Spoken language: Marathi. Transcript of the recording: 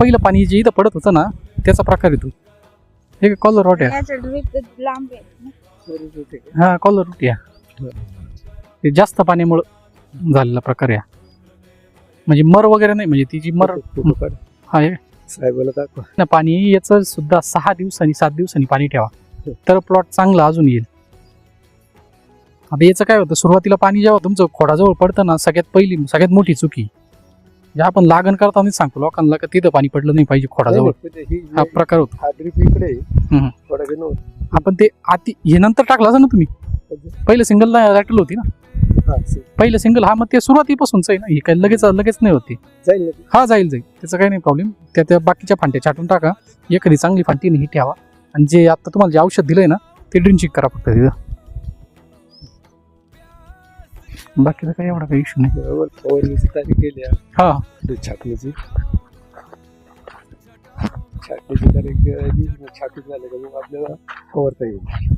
पहिलं पाणी जे इथं पडत होतं ना त्याचा प्रकार येतो. हे कॉलर रॉट आहे. याचं ड्रीप लांब आहे. हा कॉलर रूट या ते जास्त पाण्यामुळं झालेला प्रकार आहे. म्हणजे मर वगैरे नाही, म्हणजे ती जी मर हा हे साहेबाला दाखवा ना पाणी याचं सुद्धा 6 दिवसांनी 7 दिवसांनी पाणी ठेवा तर प्लॉट चांगला अजून येईल. आता याचं काय होतं, सुरुवातीला पाणी जेव्हा तुमचं खोडाजवळ पडतं ना सगळ्यात मोठी चुकी जे आपण लागण करतानाच सांगतो लोकांना का तिथं पाणी पडलं नाही पाहिजे खोडाजवळ. हा प्रकार होतो. हा ड्रीप इकडे हम्म. थोडा आपण ते आधी हे नंतर टाकलं असं ना तुम्ही, पहिलं सिंगलला रॅटल होती ना, पहिलं सिंगल हा मग ते सुरुवातीपासूनच आहे ना, हे काय लगेच नाही होती. जाईल हा जाईल त्याचं काही नाही प्रॉब्लेम. त्या बाकीच्या फांट्या छाटून टाका, एखादी चांगली फांटी ही ठेवा आणि जे आता तुम्हाला जे औषध दिलंय ना ते ड्रिंचिंग करा फक्त तिथं. बाकीचा काही एवढा काही इश्यू नाही. बरोबर. फवारणीची तारीख केली हा छाटणीची तारीख छाटणी झाली का मग आपल्याला फवारता येईल.